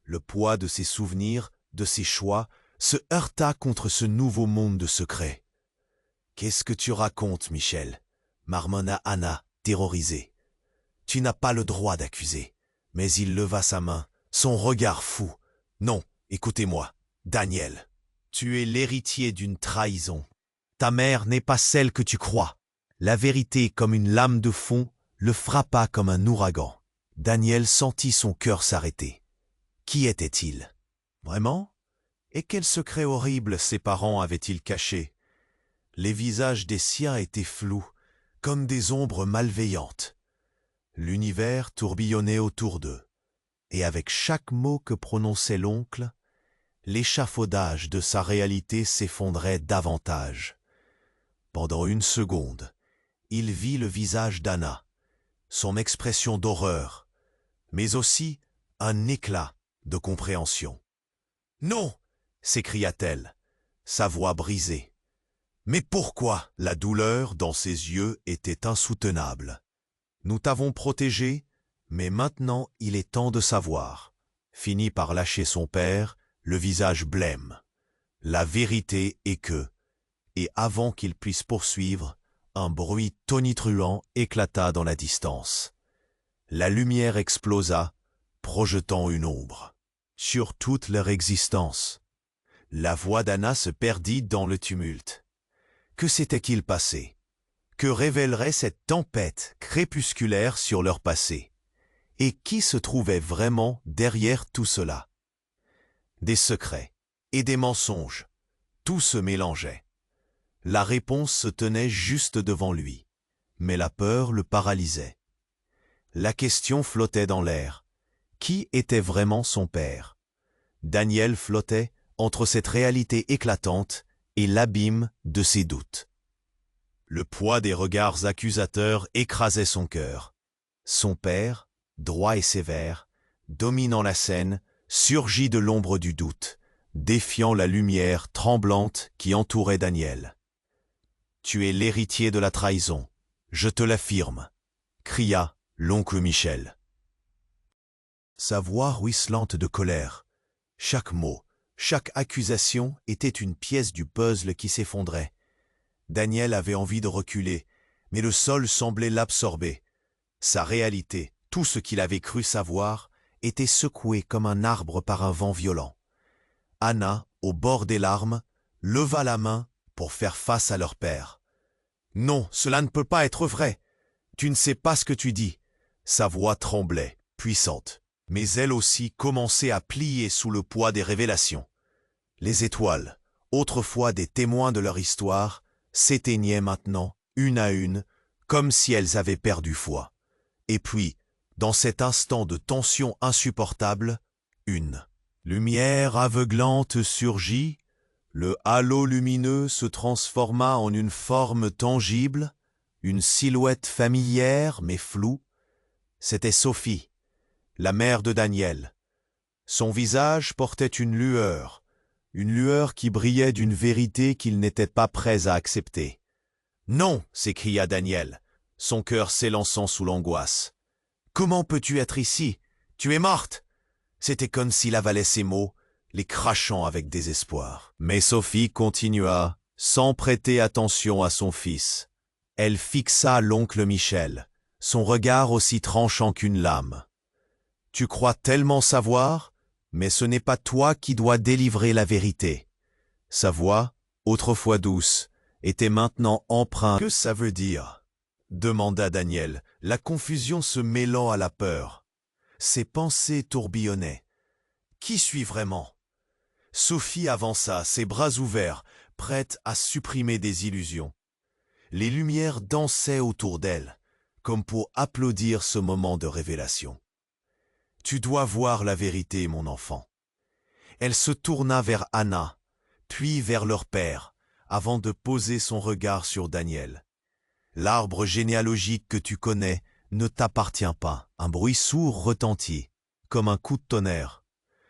[SPEAKER 1] Le poids de ses souvenirs, de ses choix, se heurta contre ce nouveau monde de secrets. « Qu'est-ce que tu racontes, Michel ?» marmonna Anna, terrorisée. « Tu n'as pas le droit d'accuser. » Mais il leva sa main, son regard fou. « Non, écoutez-moi, Daniel. Tu es l'héritier d'une trahison. Ta mère n'est pas celle que tu crois. » La vérité, comme une lame de fond, le frappa comme un ouragan. Daniel sentit son cœur s'arrêter. Qui était-il? Vraiment? Et quel secret horrible ses parents avaient-ils caché? Les visages des siens étaient flous, comme des ombres malveillantes. L'univers tourbillonnait autour d'eux, et avec chaque mot que prononçait l'oncle, l'échafaudage de sa réalité s'effondrait davantage. Pendant une seconde, il vit le visage d'Anna, son expression d'horreur, mais aussi un éclat de compréhension. « Non !» s'écria-t-elle, sa voix brisée. Mais pourquoi? La douleur dans ses yeux était insoutenable. « Nous t'avons protégé, mais maintenant il est temps de savoir. » Finit par lâcher son père, le visage blême. La vérité est que, et avant qu'il puisse poursuivre, un bruit tonitruant éclata dans la distance. La lumière explosa, projetant une ombre sur toute leur existence. La voix d'Anna se perdit dans le tumulte. Que s'était-il passé? Que révélerait cette tempête crépusculaire sur leur passé? Et qui se trouvait vraiment derrière tout cela? Des secrets et des mensonges, tout se mélangeait. La réponse se tenait juste devant lui, mais la peur le paralysait. La question flottait dans l'air. Qui était vraiment son père? Daniel flottait entre cette réalité éclatante et l'abîme de ses doutes. Le poids des regards accusateurs écrasait son cœur. Son père, droit et sévère, dominant la scène, surgit de l'ombre du doute, défiant la lumière tremblante qui entourait Daniel. « Tu es l'héritier de la trahison, je te l'affirme », cria l'oncle Michel. Sa voix ruisselante de colère. Chaque mot, chaque accusation était une pièce du puzzle qui s'effondrait. Daniel avait envie de reculer, mais le sol semblait l'absorber. Sa réalité, tout ce qu'il avait cru savoir, était secoué comme un arbre par un vent violent. Anna, au bord des larmes, leva la main pour faire face à leur père. « Non, cela ne peut pas être vrai. Tu ne sais pas ce que tu dis. » Sa voix tremblait, puissante, mais elle aussi commençait à plier sous le poids des révélations. Les étoiles, autrefois des témoins de leur histoire, s'éteignaient maintenant, une à une, comme si elles avaient perdu foi. Et puis, dans cet instant de tension insupportable, une lumière aveuglante surgit, le halo lumineux se transforma en une forme tangible, une silhouette familière mais floue. C'était Sophie, la mère de Daniel. Son visage portait une lueur qui brillait d'une vérité qu'il n'était pas prêt à accepter. « Non !» s'écria Daniel, son cœur s'élançant sous l'angoisse. « Comment peux-tu être ici? Tu es morte !» C'était comme s'il avalait ses mots, les crachant avec désespoir. Mais Sophie continua, sans prêter attention à son fils. Elle fixa l'oncle Michel, son regard aussi tranchant qu'une lame. « Tu crois tellement savoir, mais ce n'est pas toi qui dois délivrer la vérité. » Sa voix, autrefois douce, était maintenant empreinte. « Que ça veut dire ?» demanda Daniel, la confusion se mêlant à la peur. Ses pensées tourbillonnaient. Qui suis vraiment? Sophie avança, ses bras ouverts, prête à supprimer des illusions. Les lumières dansaient autour d'elle, comme pour applaudir ce moment de révélation. « Tu dois voir la vérité, mon enfant. » Elle se tourna vers Anna, puis vers leur père, avant de poser son regard sur Daniel. « L'arbre généalogique que tu connais ne t'appartient pas. » Un bruit sourd retentit, comme un coup de tonnerre.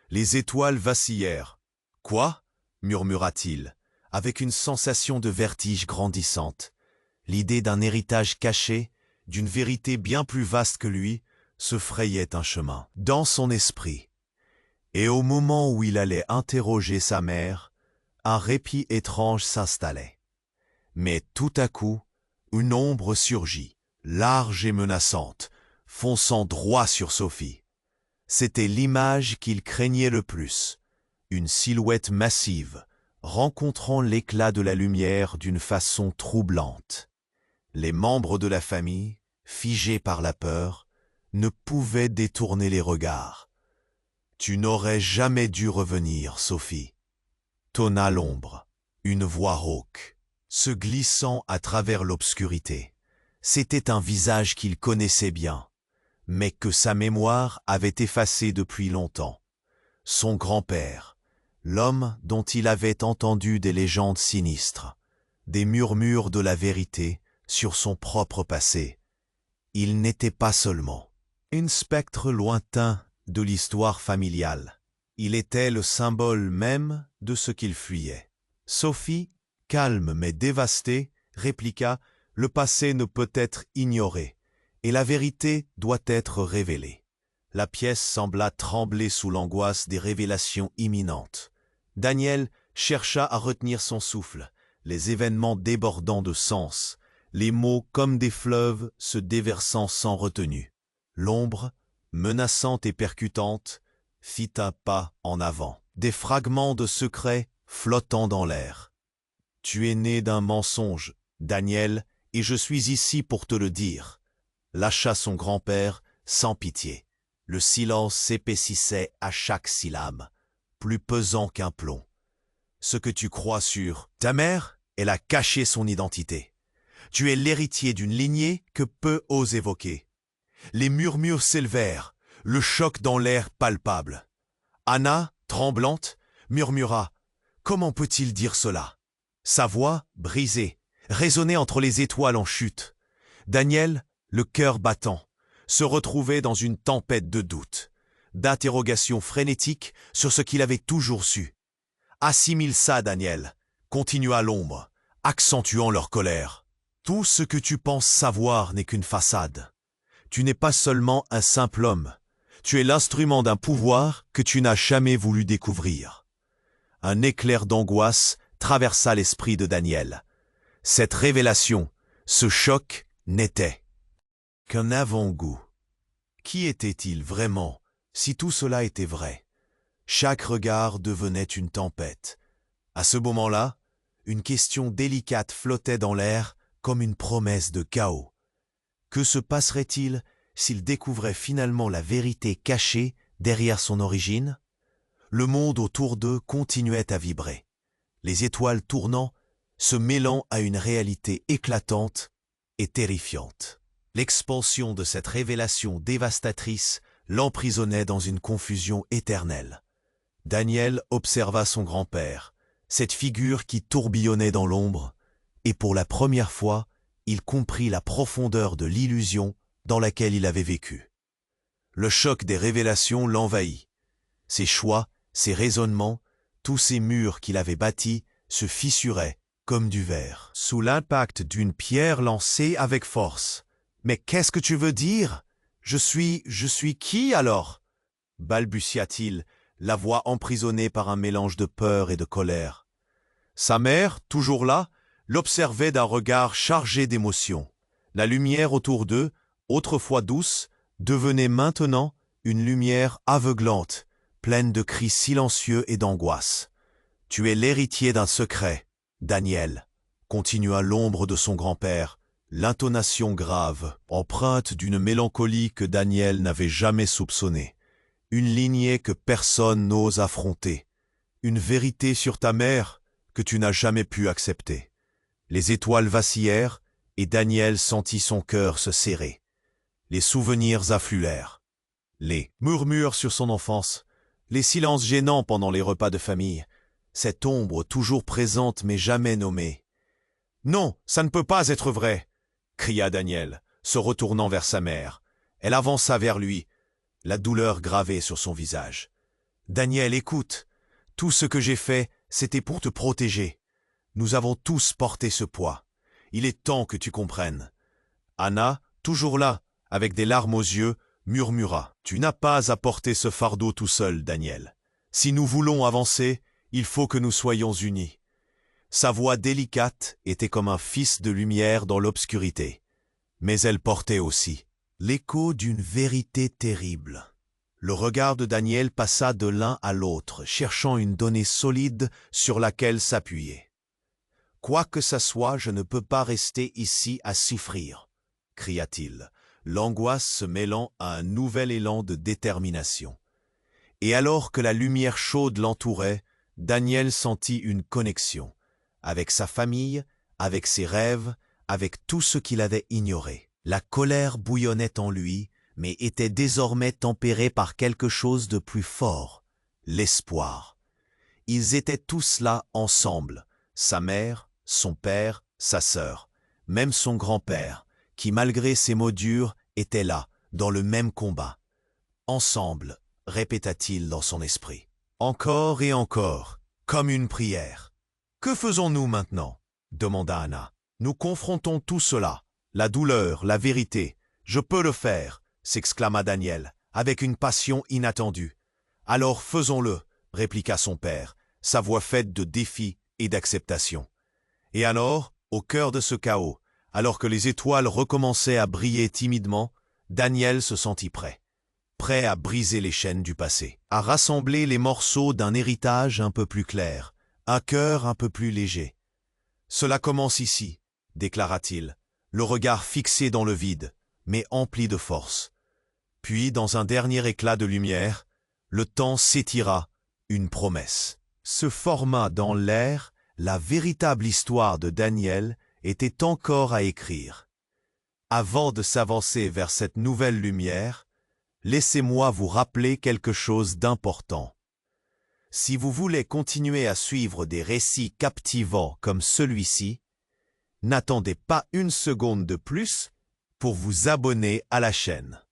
[SPEAKER 1] Les étoiles vacillèrent. « Quoi ?» murmura-t-il, avec une sensation de vertige grandissante. L'idée d'un héritage caché, d'une vérité bien plus vaste que lui, se frayait un chemin dans son esprit. Et au moment où il allait interroger sa mère, un répit étrange s'installait. Mais tout à coup, une ombre surgit, large et menaçante, fonçant droit sur Sophie. C'était l'image qu'il craignait le plus, une silhouette massive, rencontrant l'éclat de la lumière d'une façon troublante. Les membres de la famille, figés par la peur, ne pouvaient détourner les regards. « Tu n'aurais jamais dû revenir, Sophie », tonna l'ombre, une voix rauque, se glissant à travers l'obscurité. C'était un visage qu'il connaissait bien, mais que sa mémoire avait effacé depuis longtemps. Son grand-père, l'homme dont il avait entendu des légendes sinistres, des murmures de la vérité sur son propre passé. Il n'était pas seulement un spectre lointain de l'histoire familiale. Il était le symbole même de ce qu'il fuyait. Sophie, calme mais dévastée, répliqua « Le passé ne peut être ignoré, et la vérité doit être révélée. » La pièce sembla trembler sous l'angoisse des révélations imminentes. Daniel chercha à retenir son souffle, les événements débordant de sens, les mots comme des fleuves se déversant sans retenue. L'ombre, menaçante et percutante, fit un pas en avant, des fragments de secrets flottant dans l'air. « Tu es né d'un mensonge, Daniel, et je suis ici pour te le dire. » Lâcha son grand-père sans pitié. Le silence s'épaississait à chaque syllabe, plus pesant qu'un plomb. « Ce que tu crois sur ta mère, elle a caché son identité. Tu es l'héritier d'une lignée que peu osent évoquer. » Les murmures s'élevèrent, le choc dans l'air palpable. Anna, tremblante, murmura « Comment peut-il dire cela ?» Sa voix, brisée, résonnait entre les étoiles en chute. Daniel, le cœur battant, se retrouvait dans une tempête de doutes, d'interrogations frénétiques sur ce qu'il avait toujours su. « Assimile ça, Daniel », continua l'ombre, accentuant leur colère. « Tout ce que tu penses savoir n'est qu'une façade. Tu n'es pas seulement un simple homme, tu es l'instrument d'un pouvoir que tu n'as jamais voulu découvrir. » Un éclair d'angoisse traversa l'esprit de Daniel. Cette révélation, ce choc, n'était qu'un avant-goût. Qui était-il vraiment, si tout cela était vrai? Chaque regard devenait une tempête. À ce moment-là, une question délicate flottait dans l'air comme une promesse de chaos. Que se passerait-il s'il découvrait finalement la vérité cachée derrière son origine? Le monde autour d'eux continuait à vibrer, les étoiles tournant, se mêlant à une réalité éclatante et terrifiante. L'expansion de cette révélation dévastatrice l'emprisonnait dans une confusion éternelle. Daniel observa son grand-père, cette figure qui tourbillonnait dans l'ombre, et pour la première fois, il comprit la profondeur de l'illusion dans laquelle il avait vécu. Le choc des révélations l'envahit. Ses choix, ses raisonnements, tous ces murs qu'il avait bâtis se fissuraient comme du verre, sous l'impact d'une pierre lancée avec force. « Mais qu'est-ce que tu veux dire? Je suis qui alors ?» balbutia-t-il, la voix emprisonnée par un mélange de peur et de colère. Sa mère, toujours là, l'observait d'un regard chargé d'émotion. La lumière autour d'eux, autrefois douce, devenait maintenant une lumière aveuglante, pleine de cris silencieux et d'angoisse. « Tu es l'héritier d'un secret, Daniel », continua l'ombre de son grand-père, l'intonation grave, empreinte d'une mélancolie que Daniel n'avait jamais soupçonnée. Une lignée que personne n'ose affronter. Une vérité sur ta mère que tu n'as jamais pu accepter. Les étoiles vacillèrent et Daniel sentit son cœur se serrer. Les souvenirs affluèrent. Les murmures sur son enfance, les silences gênants pendant les repas de famille, cette ombre toujours présente mais jamais nommée. « Non, ça ne peut pas être vrai !» cria Daniel, se retournant vers sa mère. Elle avança vers lui, la douleur gravée sur son visage. « Daniel, écoute, tout ce que j'ai fait, c'était pour te protéger. Nous avons tous porté ce poids. Il est temps que tu comprennes. » Anna, toujours là, avec des larmes aux yeux, murmura. « Tu n'as pas à porter ce fardeau tout seul, Daniel. Si nous voulons avancer, il faut que nous soyons unis. » Sa voix délicate était comme un fils de lumière dans l'obscurité. Mais elle portait aussi l'écho d'une vérité terrible. Le regard de Daniel passa de l'un à l'autre, cherchant une donnée solide sur laquelle s'appuyer. « Quoi que ça soit, je ne peux pas rester ici à souffrir, » cria-t-il, l'angoisse se mêlant à un nouvel élan de détermination. Et alors que la lumière chaude l'entourait, Daniel sentit une connexion, avec sa famille, avec ses rêves, avec tout ce qu'il avait ignoré. La colère bouillonnait en lui, mais était désormais tempérée par quelque chose de plus fort, l'espoir. Ils étaient tous là ensemble, sa mère, son père, sa sœur, même son grand-père, qui malgré ses mots durs était là, dans le même combat. « Ensemble », répéta-t-il dans son esprit. Encore et encore, comme une prière. « Que faisons-nous maintenant ?» demanda Anna. « Nous confrontons tout cela, la douleur, la vérité. Je peux le faire !» s'exclama Daniel, avec une passion inattendue. « Alors faisons-le !» répliqua son père, sa voix faite de défi et d'acceptation. Et alors, au cœur de ce chaos, alors que les étoiles recommençaient à briller timidement, Daniel se sentit prêt. Prêt à briser les chaînes du passé, à rassembler les morceaux d'un héritage un peu plus clair, un cœur un peu plus léger. « Cela commence ici », déclara-t-il, le regard fixé dans le vide, mais empli de force. Puis, dans un dernier éclat de lumière, le temps s'étira, une promesse. Se forma dans l'air, la véritable histoire de Daniel était encore à écrire. Avant de s'avancer vers cette nouvelle lumière, laissez-moi vous rappeler quelque chose d'important. Si vous voulez continuer à suivre des récits captivants comme celui-ci, n'attendez pas une seconde de plus pour vous abonner à la chaîne.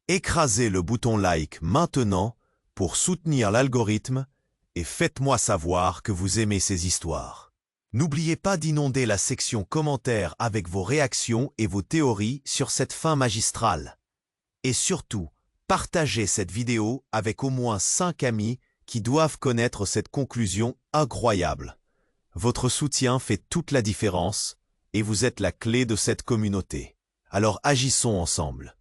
[SPEAKER 1] Écrasez le bouton like maintenant pour soutenir l'algorithme et faites-moi savoir que vous aimez ces histoires. N'oubliez pas d'inonder la section commentaires avec vos réactions et vos théories sur cette fin magistrale. Et surtout, partagez cette vidéo avec au moins 5 amis qui doivent connaître cette conclusion incroyable. Votre soutien fait toute la différence et vous êtes la clé de cette communauté. Alors agissons ensemble.